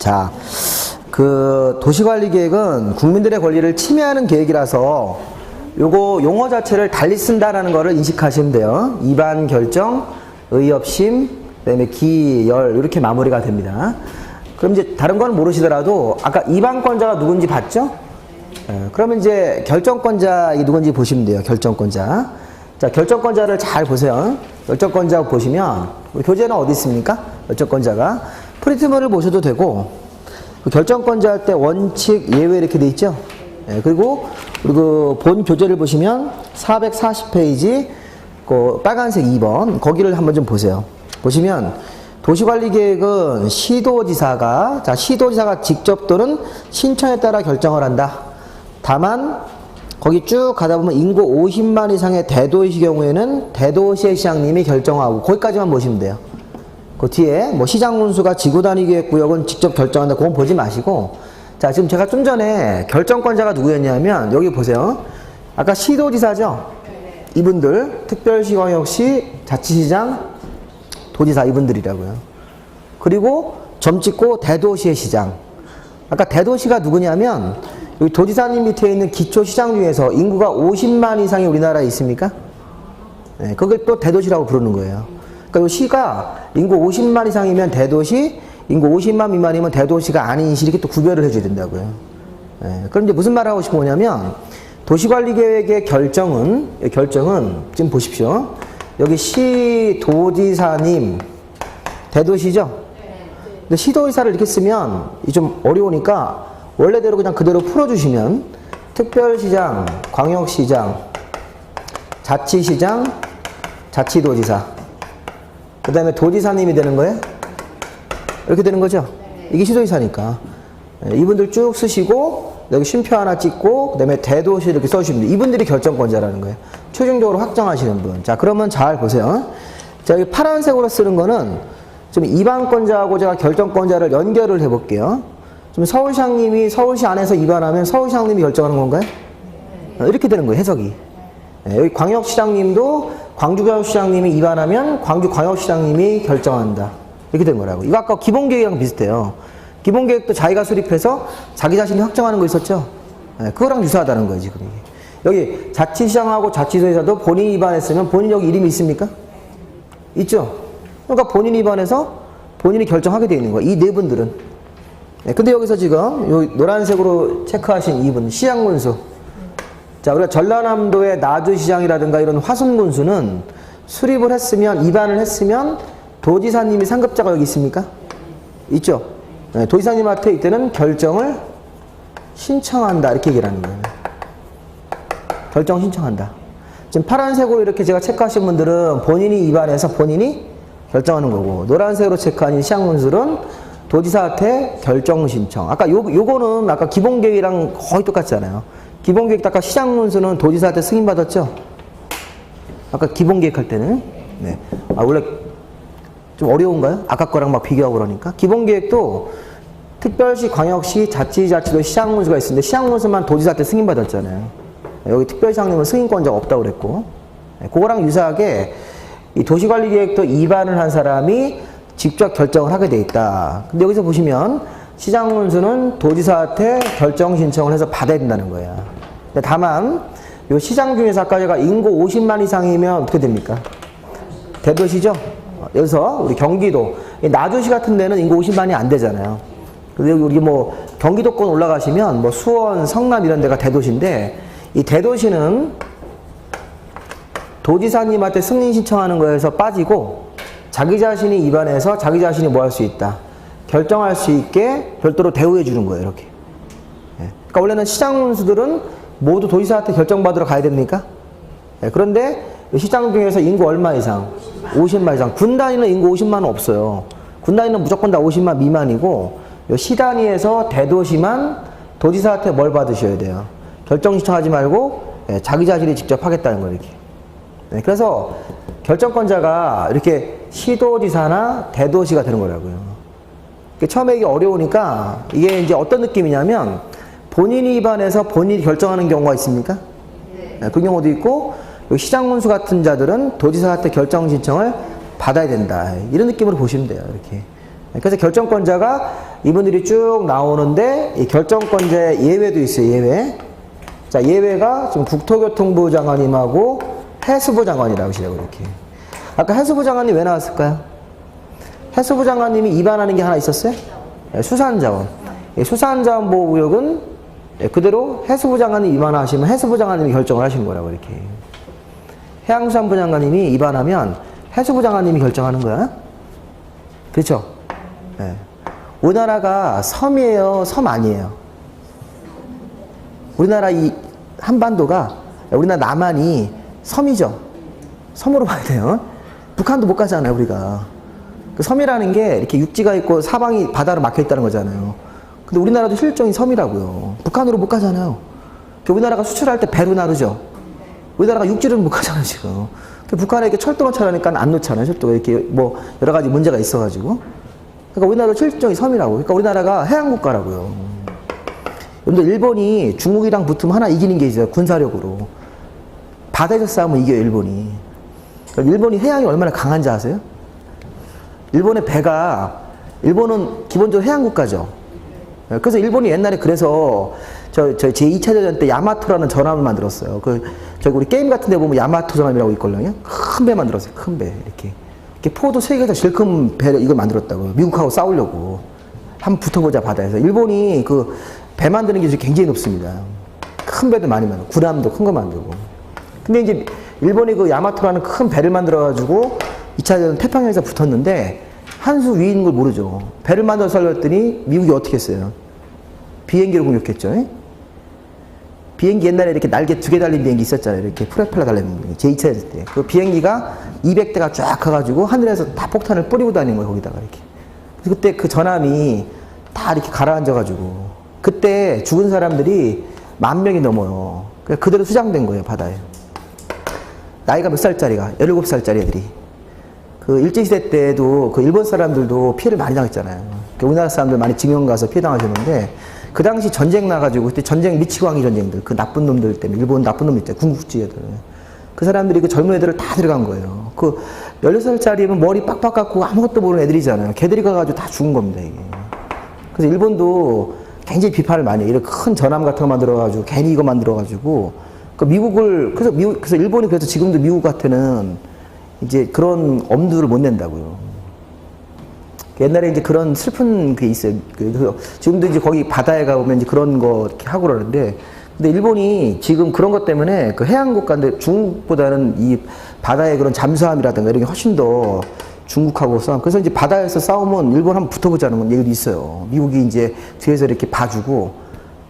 자, 그 도시관리계획은 국민들의 권리를 침해하는 계획이라서 요거 용어 자체를 달리 쓴다라는 거를 인식하시면 돼요. 입안 결정, 의협심, 그다음에 기열 이렇게 마무리가 됩니다. 그럼 이제 다른 건 모르시더라도 아까 입안권자가 누군지 봤죠? 그러면 이제 결정권자 이 누군지 보시면 돼요. 결정권자. 자, 결정권자를 잘 보세요. 결정권자 보시면 우리 교재는 어디 있습니까? 결정권자가 프린트물을 보셔도 되고 그 결정권자 할 때 원칙 예외 이렇게 돼 있죠. 그리고 그 본 교재를 보시면 440페이지 그 빨간색 2번 거기를 한번 좀 보세요. 보시면 도시관리계획은 시도지사가 직접 또는 신청에 따라 결정을 한다. 다만 거기 쭉 가다 보면 인구 50만 이상의 대도시 경우에는 대도시의 시장님이 결정하고 거기까지만 보시면 돼요. 그 뒤에 뭐 시장 군수가 지구단위계획구역은 직접 결정한다. 그건 보지 마시고 자, 지금 제가 좀 전에 결정권자가 누구였냐면 여기 보세요. 아까 시도지사죠? 이분들 특별시, 광역시, 자치시장, 도지사 이분들이라고요. 그리고 점 찍고 대도시의 시장. 아까 대도시가 누구냐면 여기 도지사님 밑에 있는 기초시장 중에서 인구가 50만 이상이 우리나라에 있습니까? 네, 그걸 또 대도시라고 부르는 거예요. 그러니까 이 시가 인구 50만 이상이면 대도시, 인구 50만 미만이면 대도시가 아닌 시 이렇게 또 구별을 해줘야 된다고요. 네, 그럼 이제 무슨 말을 하고 싶은 거냐면 도시관리계획의 결정은 지금 보십시오. 여기 시도지사님 대도시죠? 근데 시도지사를 이렇게 쓰면 좀 어려우니까 원래대로 그냥 그대로 풀어주시면 특별시장, 광역시장, 자치시장, 자치도지사 그 다음에 도지사님이 되는 거예요? 이렇게 되는 거죠? 이게 시도지사니까 이분들 쭉 쓰시고 여기 쉼표 하나 찍고 그 다음에 대도시 이렇게 써주시면 돼요. 이분들이 결정권자라는 거예요. 최종적으로 확정하시는 분. 자, 그러면 잘 보세요. 자, 여기 파란색으로 쓰는 거는 좀 입안권자하고 제가 결정권자를 연결을 해볼게요. 좀 서울시장님이 서울시 안에서 입안하면 서울시장님이 결정하는 건가요? 이렇게 되는 거예요, 해석이. 여기 광역시장님도 광주광역시장님이 입안하면 광주광역시장님이 결정한다. 이렇게 된 거라고. 이거 아까 기본계획이랑 비슷해요. 기본계획도 자기가 수립해서 자기 자신이 확정하는 거 있었죠? 그거랑 유사하다는 거예요, 지금. 여기 자치시장하고 자치도지사도 본인이 입안했으면 본인 여기 이름이 있습니까? 있죠? 그러니까 본인이 입안해서 본인이 결정하게 되어 있는 거예요. 이 네 분들은. 근데 여기서 지금 요 노란색으로 체크하신 이분, 시장군수. 자, 우리가 전라남도의 나주시장이라든가 이런 화순군수는 수립을 했으면, 입안을 했으면 도지사님이 상급자가 여기 있습니까? 있죠? 도지사님한테 이때는 결정을 신청한다. 이렇게 얘기를 하는 거예요. 결정 신청한다. 지금 파란색으로 이렇게 제가 체크하신 분들은 본인이 입안해서 본인이 결정하는 거고, 노란색으로 체크한 시장군수는 도지사한테 결정 신청. 아까 요거는 아까 기본계획이랑 거의 똑같잖아요. 기본계획 아까 시장군수는 도지사한테 승인받았죠? 아까 기본계획 할 때는. 네. 아, 원래 좀 어려운가요? 아까 거랑 막 비교하고 그러니까. 기본계획도 특별시, 광역시, 자치도 시장군수가 있는데 시장군수만 도지사한테 승인받았잖아요. 여기 특별시장님은 승인권자가 없다고 그랬고. 그거랑 유사하게 이 도시관리계획도 입안을 한 사람이 직접 결정을 하게 돼 있다. 근데 여기서 보시면 시장군수는 도지사한테 결정 신청을 해서 받아야 된다는 거예요. 근데 다만 이 시장 중에서 아까 제가 인구 50만 이상이면 어떻게 됩니까? 대도시죠? 여기서 우리 경기도, 나주시 같은 데는 인구 50만이 안 되잖아요. 근데 여기 우리 뭐 경기도권 올라가시면 뭐 수원, 성남 이런 데가 대도시인데 이 대도시는 도지사님한테 승인 신청하는 거에서 빠지고 자기 자신이 입안해서 자기 자신이 뭐 할 수 있다. 결정할 수 있게 별도로 대우해 주는 거예요, 이렇게. 그러니까 원래는 시장군수들은 모두 도지사한테 결정받으러 가야 됩니까? 그런데 시장 중에서 인구 얼마 이상? 50만 이상. 군 단위는 인구 50만은 없어요. 군 단위는 무조건 다 50만 미만이고 시 단위에서 대도시만 도지사한테 뭘 받으셔야 돼요? 결정 신청하지 말고 자기 자신이 직접 하겠다는 거예요, 이렇게. 그래서 결정권자가 이렇게 시도지사나 대도시가 되는 거라고요. 처음에 이게 어려우니까 이게 이제 어떤 느낌이냐면 본인이 입안해서 본인이 결정하는 경우가 있습니까? 네. 그 경우도 있고 시장군수 같은 자들은 도지사한테 결정 신청을 받아야 된다. 이런 느낌으로 보시면 돼요. 이렇게. 그래서 결정권자가 이분들이 쭉 나오는데 이 결정권자의 예외도 있어요. 예외. 자, 예외가 지금 국토교통부 장관님하고 해수부 장관이 나오시라고 이렇게. 아까 해수부 장관님 왜 나왔을까요? 해수부 장관님이 입안하는 게 하나 있었어요? 네, 수산자원. 수산자원보호구역은 그대로 해수부 장관님이 입안하시면 해수부 장관님이 결정을 하시는 거라고 이렇게. 해양수산부 장관님이 입안하면 해수부 장관님이 결정하는 거야. 그렇죠? 네. 우리나라가 섬이에요? 섬 아니에요? 우리나라 이 한반도가, 우리나라 남한이 섬이죠? 섬으로 봐야 돼요. 북한도 못 가잖아요, 우리가. 그 섬이라는 게 이렇게 육지가 있고 사방이 바다로 막혀 있다는 거잖아요. 근데 우리나라도 실종이 섬이라고요. 북한으로 못 가잖아요. 우리나라가 수출할 때 배로 나르죠. 우리나라가 육지로는 못 가잖아요, 지금. 북한에 이렇게 철도 놓자라니까 안 놓잖아요. 철도가 이렇게 뭐 여러 가지 문제가 있어가지고. 그러니까 우리나라도 실종이 섬이라고. 그러니까 우리나라가 해양국가라고요. 근데 일본이 중국이랑 붙으면 하나 이기는 게 있어요. 군사력으로. 바다에서 싸우면 이겨요, 일본이. 그러니까 일본이 해양이 얼마나 강한지 아세요? 일본의 배가, 일본은 기본적으로 해양국가죠. 그래서 일본이 옛날에 그래서 제2차 대전 때 야마토라는 전함을 만들었어요. 저기 우리 게임 같은 데 보면 야마토 전함이라고 있거든요. 큰 배 만들었어요. 큰 배. 이렇게 포도 세계에서 제일 큰 배를 이걸 만들었다고요. 미국하고 싸우려고. 한번 붙어보자, 바다에서. 일본이 그 배 만드는 기술이 굉장히 높습니다. 큰 배도 많이 만들고, 군함도 큰 거 만들고. 근데 이제 일본이 그 야마토라는 큰 배를 만들어가지고 2차 대전 태평양에서 붙었는데 한 수 위인 걸 모르죠. 배를 만들어서 살렸더니 미국이 어떻게 했어요? 비행기를 공격했죠. 비행기 옛날에 이렇게 날개 2개 달린 비행기 있었잖아요. 이렇게 프로펠러 달린 비행기. 제2차 대전 때. 그 비행기가 200대가 쫙 가가지고 하늘에서 다 폭탄을 뿌리고 다니는 거예요. 거기다가 이렇게. 그래서 그때 그 전함이 다 이렇게 가라앉아가지고 그때 죽은 사람들이 10,000명이 넘어요. 그대로 수장된 거예요. 바다에. 나이가 몇 살짜리가? 17살짜리 애들이. 그 일제시대 때도 그 일본 사람들도 피해를 많이 당했잖아요. 우리나라 사람들 많이 징용 가서 피해 당하셨는데 그 당시 전쟁 나가지고 그때 전쟁 미치광이 전쟁들 그 나쁜 놈들 때문에 일본 나쁜 놈들 있잖아요. 궁극지 애들. 그 사람들이 그 젊은 애들을 다 들어간 거예요. 그 16살짜리면 머리 빡빡 깎고 아무것도 모르는 애들이잖아요. 걔들이 가가지고 다 죽은 겁니다, 이게. 그래서 일본도 굉장히 비판을 많이 해요. 이렇게 큰 전함 같은 거 만들어가지고 괜히 이거 만들어가지고 그 미국을 그래서 일본이 그래서 지금도 미국 같은 이제 그런 엄두를 못 낸다고요. 옛날에 이제 그런 슬픈 게 있어요. 그래서 지금도 이제 거기 바다에 가보면 이제 그런 거 이렇게 하고 그러는데, 근데 일본이 지금 그런 것 때문에 그 해양국가인데 중국보다는 이 바다의 그런 잠수함이라든가 이런 게 훨씬 더 중국하고 싸움. 그래서 이제 바다에서 싸우면 일본 한번 붙어보자는 얘기도 있어요. 미국이 이제 뒤에서 이렇게 봐주고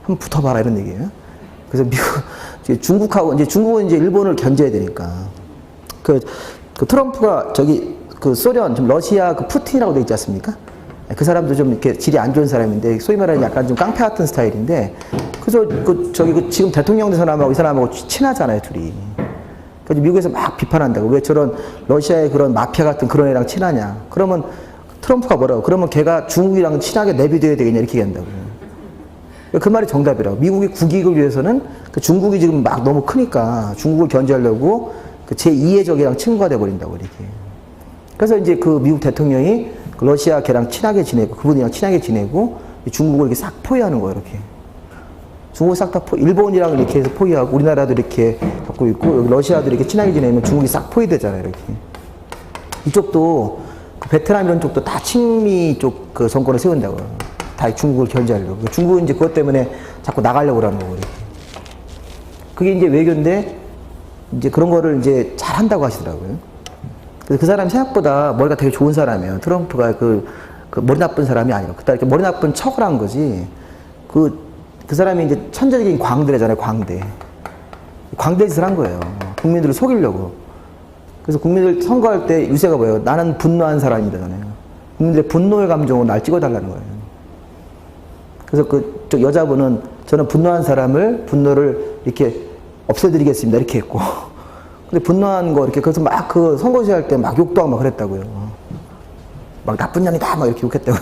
한번 붙어봐라 이런 얘기예요. 그래서 중국하고 이제 중국은 이제 일본을 견제해야 되니까 그 트럼프가 그 소련 좀 러시아 그 푸틴이라고 돼 있지 않습니까? 그 사람도 좀 이렇게 질이 안 좋은 사람인데 소위 말하는 약간 좀 깡패 같은 스타일인데 그래서 지금 대통령 된 사람하고 이 사람하고 친하잖아요, 둘이. 그래서 미국에서 막 비판한다고. 왜 저런 러시아의 그런 마피아 같은 그런 애랑 친하냐. 그러면 트럼프가 뭐라고? 그러면 걔가 중국이랑 친하게 내비둬야 되겠냐 이렇게 얘기한다고. 그 말이 정답이라고. 미국의 국익을 위해서는 그 중국이 지금 막 너무 크니까 중국을 견제하려고 그 제2의 적이랑 친구가 돼버린다고 이렇게. 그래서 이제 그 미국 대통령이 그 러시아 걔랑 친하게 지내고 그분이랑 친하게 지내고 중국을 이렇게 싹 포위하는 거예요, 이렇게. 중국을 싹 다 일본이랑 이렇게 해서 포위하고 우리나라도 이렇게 갖고 있고 여기 러시아도 이렇게 친하게 지내면 중국이 싹 포위되잖아요, 이렇게. 이쪽도 그 베트남 이런 쪽도 다 친미 쪽 그 정권을 세운다고요. 다 중국을 견제하려고. 중국은 이제 그것 때문에 자꾸 나가려고 그러는 거고, 이렇게. 그게 이제 외교인데 이제 그런 거를 이제 잘 한다고 하시더라고요. 그래서 그 사람이 생각보다 머리가 되게 좋은 사람이에요. 트럼프가 그 머리 나쁜 사람이 아니라 그때 이렇게 머리 나쁜 척을 한 거지. 그 사람이 이제 천재적인 광대잖아요, 광대. 광대 짓을 한 거예요. 국민들을 속이려고. 그래서 국민들 선거할 때 유세가 뭐예요? 나는 분노한 사람이잖아요. 국민들의 분노의 감정으로 날 찍어달라는 거예요. 그래서 저 여자분은 저는 분노한 분노를 이렇게 없애드리겠습니다. 이렇게 했고. 근데 분노한 거 이렇게 그래서 막 그 선거시 할 때 막 욕도 하고 막 그랬다고요. 막 나쁜 년이다 막 이렇게 욕했다고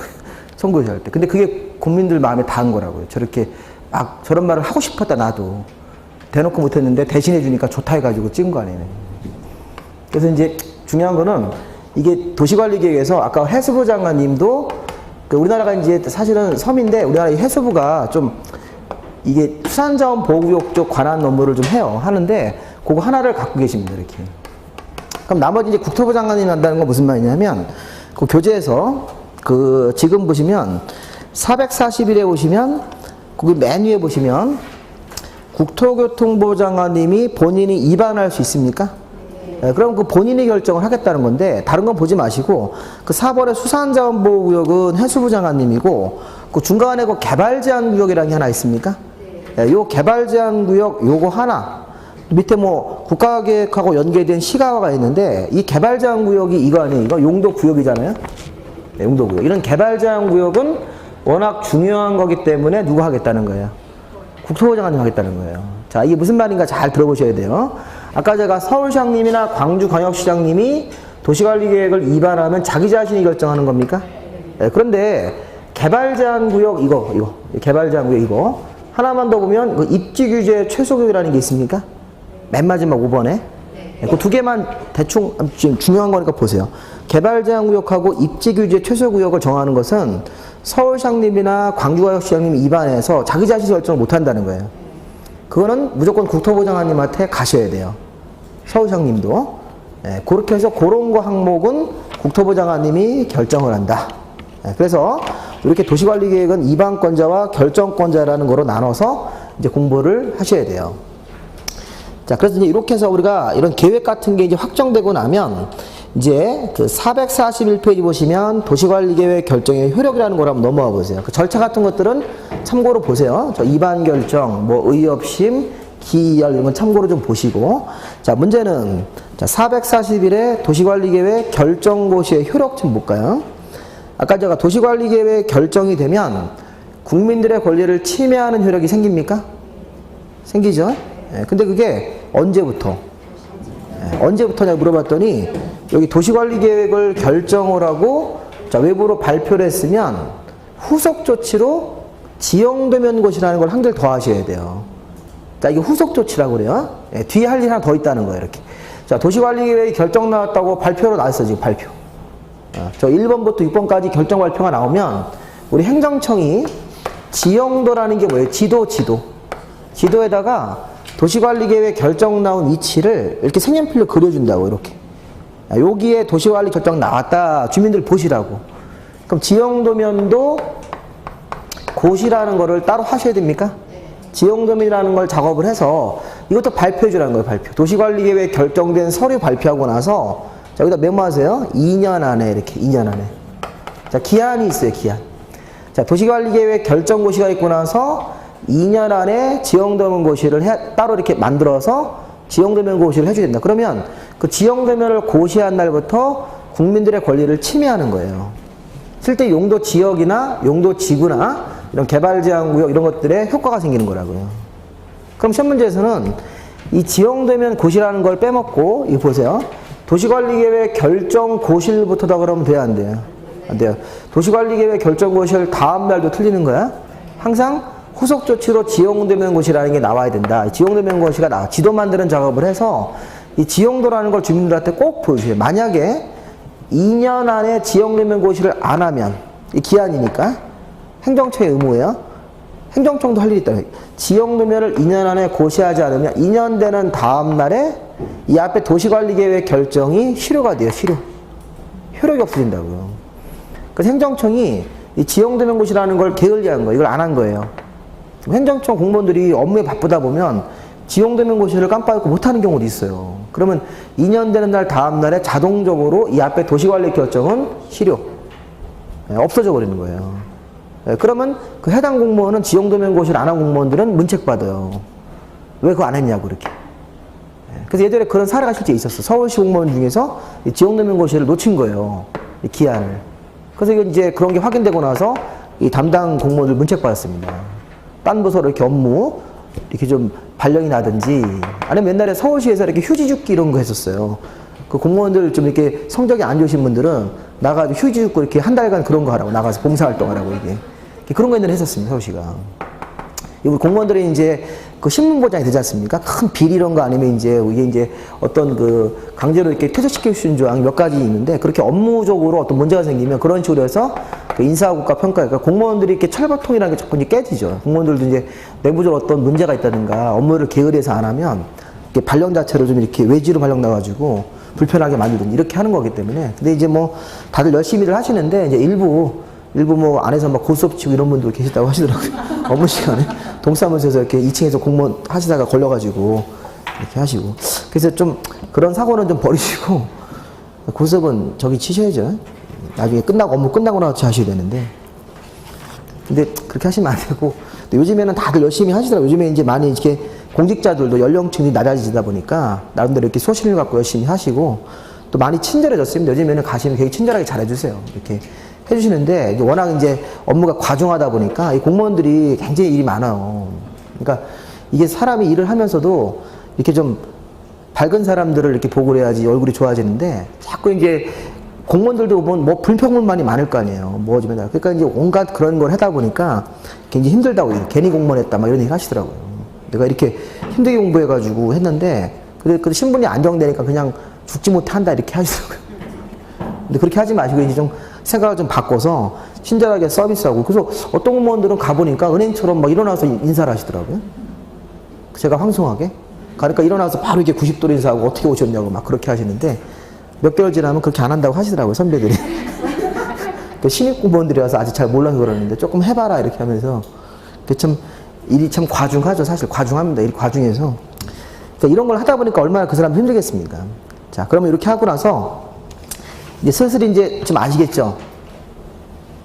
선거시 할 때. 근데 그게 국민들 마음에 닿은 거라고요. 저렇게 막 저런 말을 하고 싶었다 나도 대놓고 못했는데 대신해 주니까 좋다 해가지고 찍은 거 아니에요. 그래서 이제 중요한 거는 이게 도시관리계획에서 아까 해수부 장관님도 그 우리나라가 이제 사실은 섬인데 우리나라 해수부가 좀 이게 수산자원보호구역 쪽 관한 업무를 좀 해요. 하는데 그거 하나를 갖고 계십니다. 이렇게. 그럼 나머지 이제 국토부 장관님이 한다는 건 무슨 말이냐면 그 교재에서 그 지금 보시면 441에 보시면 거기 맨 위에 보시면 국토교통부 장관님이 본인이 입안할 수 있습니까? 네, 그럼 그 본인이 결정을 하겠다는 건데 다른 건 보지 마시고 그 4번의 수산자원보호구역은 해수부 장관님이고 그 중간에 그 개발제한구역이라는 게 하나 있습니까? 네, 요 개발제한구역 요거 하나 밑에 뭐 국가계획하고 연계된 시가화가 있는데 이 개발제한구역이 이거 아니에요? 이거 용도구역이잖아요? 네, 용도구역. 이런 개발제한구역은 워낙 중요한 거기 때문에 누가 하겠다는 거예요? 국토부 장관님 하겠다는 거예요. 자, 이게 무슨 말인가 잘 들어보셔야 돼요. 아까 제가 서울시장님이나 광주광역시장님이 도시관리계획을 위반하면 자기 자신이 결정하는 겁니까? 네, 그런데 개발제한구역 이거 개발제한구역 이거 하나만 더 보면 그 입지규제 최소규율이라는 게 있습니까? 맨 마지막 5번에 그 두 개만 대충 지금 중요한 거니까 보세요. 개발제한구역하고 입지규제 최소구역을 정하는 것은 서울시장님이나 광주광역시장님이 입안해서 자기 자신이 결정을 못한다는 거예요. 그거는 무조건 국토부 장관님한테 가셔야 돼요. 서울시장님도. 네, 그렇게 해서 그런 거 항목은 국토부 장관님이 결정을 한다. 네, 그래서 이렇게 도시관리계획은 입안권자와 결정권자라는 거로 나눠서 이제 공부를 하셔야 돼요. 자, 그래서 이제 이렇게 해서 우리가 이런 계획 같은 게 이제 확정되고 나면 이제 그 441페이지 보시면 도시관리계획 결정의 효력이라는 걸 한번 넘어와 보세요. 그 절차 같은 것들은 참고로 보세요. 저 입안 결정, 뭐 의협심, 기열 이런 건 참고로 좀 보시고. 자, 문제는 자, 441의 도시관리계획 결정고시의 효력 좀 볼까요? 아까 제가 도시관리계획 결정이 되면 국민들의 권리를 침해하는 효력이 생깁니까? 생기죠? 예, 근데 그게 언제부터? 예, 언제부터냐 물어봤더니 여기 도시관리계획을 결정을 하고 자, 외부로 발표를 했으면 후속 조치로 지형도면 고시라는 걸 한 개를 더 하셔야 돼요. 자, 이게 후속 조치라고 그래요. 예, 뒤에 할 일이 하나 더 있다는 거예요. 이렇게. 자, 도시관리계획이 결정 나왔다고 발표로 나왔어 지금 발표. 저 1번부터 6번까지 결정 발표가 나오면 우리 행정청이 지형도라는 게 뭐예요? 지도에다가 도시관리계획 결정 나온 위치를 이렇게 색연필로 그려준다고 이렇게. 여기에 도시관리 결정 나왔다. 주민들 보시라고. 그럼 지형도면도 고시라는 거를 따로 하셔야 됩니까? 지형도면이라는 걸 작업을 해서 이것도 발표해 주라는 거예요. 발표. 도시관리계획 결정된 서류 발표하고 나서 자, 여기다 메모하세요. 2년 안에 이렇게 2년 안에. 자, 기한이 있어요. 기한. 자, 도시관리계획 결정고시가 있고 나서 2년 안에 지형도면 고시를 따로 이렇게 만들어서 지형도면 고시를 해줘야 된다. 그러면 그 지형도면을 고시한 날부터 국민들의 권리를 침해하는 거예요. 실제 용도 지역이나 용도 지구나 이런 개발제한구역 이런 것들에 효과가 생기는 거라고요. 그럼 시험 문제에서는 이 지형도면 고시라는 걸 빼먹고 이거 보세요. 도시관리계획 결정고실부터다 그러면 돼요? 안 돼요? 안 돼요. 도시관리계획 결정고실 다음 날도 틀리는 거야? 항상 후속 조치로 지형도면 고시라는 게 나와야 된다. 지형도면 고시가 나와. 지도 만드는 작업을 해서 이 지형도라는 걸 주민들한테 꼭 보여주세요. 만약에 2년 안에 지형도면 고시를 안 하면 이 기한이니까 행정처의 의무예요. 행정청도 할 일이 있다. 지형도면을 2년 안에 고시하지 않으면 2년 되는 다음 날에 이 앞에 도시관리계획 결정이 실효가 돼요. 실효. 효력이 없어진다고요. 그래서 행정청이 이 지형도면 고시라는 걸 게을리한 거예요. 이걸 안 한 거예요. 행정청 공무원들이 업무에 바쁘다 보면 지형도면 고시를 깜빡이고 못하는 경우도 있어요. 그러면 2년 되는 날 다음 날에 자동적으로 이 앞에 도시관리 결정은 실효. 없어져 버리는 거예요. 그러면 그 해당 공무원은 지형도면 고시를 안 한 공무원들은 문책 받아요. 왜 그거 안 했냐고 그렇게. 그래서 예전에 그런 사례가 실제 있었어. 서울시 공무원 중에서 지형도면 고시를 놓친 거예요. 이 기한을. 그래서 이제 그런 게 확인되고 나서 이 담당 공무원들 문책 받았습니다. 딴 부서로 이렇게 업무 이렇게 좀 발령이 나든지 아니면 옛날에 서울시에서 이렇게 휴지 줍기 이런 거 했었어요. 그 공무원들 좀 이렇게 성적이 안 좋으신 분들은 나가서 휴지 줍고 이렇게 한 달간 그런 거 하라고 나가서 봉사활동하라고 이게 그런 거 옛날에 했었습니다. 서울시가. 우리 공무원들이 이제 그 신문 보장이 되지 않습니까? 큰 비리 이런 거 아니면 이제 이게 이제 어떤 그 강제로 이렇게 퇴직시킬 수 있는 조항이 몇 가지 있는데 그렇게 업무적으로 어떤 문제가 생기면 그런 식으로 해서 그 인사국가 평가, 그러니까 공무원들이 이렇게 철밥통이라는 게 자꾸 이제 깨지죠. 공무원들도 이제 내부적으로 어떤 문제가 있다든가 업무를 게을리해서 안 하면 이렇게 발령 자체를 좀 이렇게 외지로 발령 나가지고 불편하게 만들든지 이렇게 하는 거기 때문에. 근데 이제 뭐 다들 열심히들 하시는데 이제 일부 뭐 안에서 막 고스톱 치고 이런 분들 계시다고 하시더라고요. 업무 시간에 동사무소에서 이렇게 2층에서 공무원 하시다가 걸려가지고 이렇게 하시고. 그래서 좀 그런 사고는 좀 버리시고 고스톱은 저기 치셔야죠. 나중에 업무 끝나고 나서 하셔야 되는데. 근데 그렇게 하시면 안 되고. 요즘에는 다들 열심히 하시더라고요. 요즘에 이제 많이 이렇게 공직자들도 연령층이 낮아지다 보니까 나름대로 이렇게 소신을 갖고 열심히 하시고 또 많이 친절해졌습니다. 요즘에는 가시면 되게 친절하게 잘해주세요. 이렇게 해주시는데 워낙 이제 업무가 과중하다 보니까 이 공무원들이 굉장히 일이 많아요. 그러니까 이게 사람이 일을 하면서도 이렇게 좀 밝은 사람들을 이렇게 보고 해야지 얼굴이 좋아지는데 자꾸 이제 공무원들도 보면 뭐 불평물만이 많을 거 아니에요. 뭐 좀 해다. 그러니까 이제 온갖 그런 걸 하다 보니까 굉장히 힘들다고 괜히 공무원했다 막 이런 얘기 하시더라고요. 내가 이렇게 힘들게 공부해가지고 했는데 그 신분이 안정되니까 그냥 죽지 못해 한다 이렇게 하시더라고요. 근데 그렇게 하지 마시고 이제 좀 생각을 좀 바꿔서 친절하게 서비스하고. 그래서 어떤 공무원들은 가보니까 은행처럼 막 일어나서 인사를 하시더라고요. 제가 황송하게. 그러니까 일어나서 바로 이렇게 90도로 인사하고 어떻게 오셨냐고 막 그렇게 하시는데 몇 개월 지나면 그렇게 안 한다고 하시더라고요, 선배들이. 신입 공무원들이라서 아직 잘 몰라서 그러는데 조금 해봐라 이렇게 하면서. 참 일이 참 과중하죠. 사실 과중합니다. 일이 과중해서. 그러니까 이런 걸 하다 보니까 얼마나 그 사람 힘들겠습니까. 자, 그러면 이렇게 하고 나서 이제 슬슬 이제 좀 아시겠죠?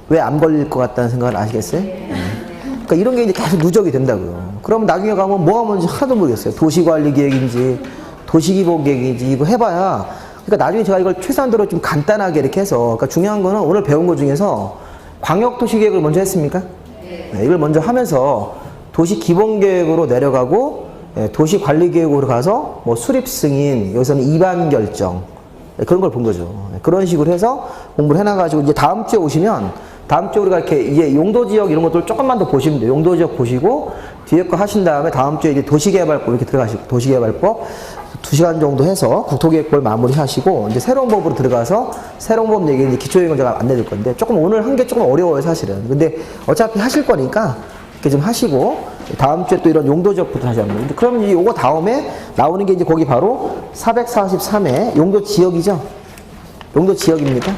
왜 안 걸릴 것 같다는 생각을 아시겠어요? 그러니까 이런 게 이제 계속 누적이 된다고요. 그러면 나중에 가면 뭐가 뭔지 하나도 모르겠어요. 도시관리계획인지 도시기본계획인지 이거 해봐야. 그러니까 나중에 제가 이걸 최소한도로 좀 간단하게 이렇게 해서. 그러니까 중요한 거는 오늘 배운 것 중에서 광역도시계획을 먼저 했습니까? 네, 이걸 먼저 하면서 도시기본계획으로 내려가고 도시관리계획으로 가서 뭐 수립승인, 여기서는 이반결정 그런 걸 본 거죠. 그런 식으로 해서 공부를 해놔가지고 이제 다음 주에 오시면 다음 주에 우리가 이렇게 이제 용도지역 이런 것들 조금만 더 보시면 돼요. 용도지역 보시고 뒤에 거 하신 다음에 다음 주에 이제 도시개발법 이렇게 들어가시고 도시개발법 2시간 정도 해서 국토계획법을 마무리 하시고 이제 새로운 법으로 들어가서 새로운 법 얘기 이제 기초계획을 제가 안내드릴 건데 조금 오늘 한 게 조금 어려워요, 사실은. 근데 어차피 하실 거니까 이렇게 좀 하시고 다음 주에 또 이런 용도지역부터 다시 합니다. 그러면 이제 요거 다음에 나오는 게 이제 거기 바로 443회 용도지역이죠. 용도지역입니다.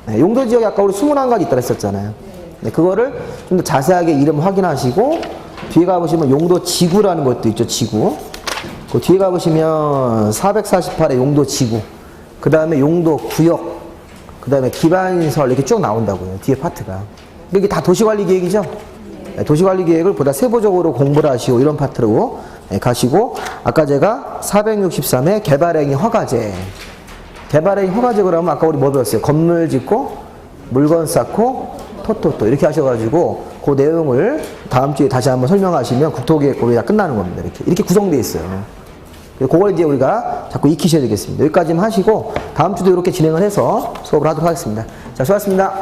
네, 용도지역이 아까 우리 21가지 있다고 했었잖아요. 네, 그거를 좀 더 자세하게 이름 확인하시고 뒤에 가보시면 용도지구라는 것도 있죠. 지구. 그 뒤에 가보시면 448의 용도지구, 그 다음에 용도구역, 그 다음에 기반시설 이렇게 쭉 나온다고요. 뒤에 파트가. 이게 다 도시관리계획이죠. 네, 도시관리계획을 보다 세부적으로 공부를 하시고 이런 파트로 가시고 아까 제가 463의 개발행위 허가제. 개발행위 허가제 그러면 아까 우리 뭐 배웠어요? 건물 짓고 물건 쌓고 토토토 이렇게 하셔가지고 그 내용을 다음 주에 다시 한번 설명하시면 국토계획법이 다 끝나는 겁니다. 이렇게 구성되어 있어요. 그걸 이제 우리가 자꾸 익히셔야 되겠습니다. 여기까지만 하시고 다음 주도 이렇게 진행을 해서 수업을 하도록 하겠습니다. 자, 수고하셨습니다.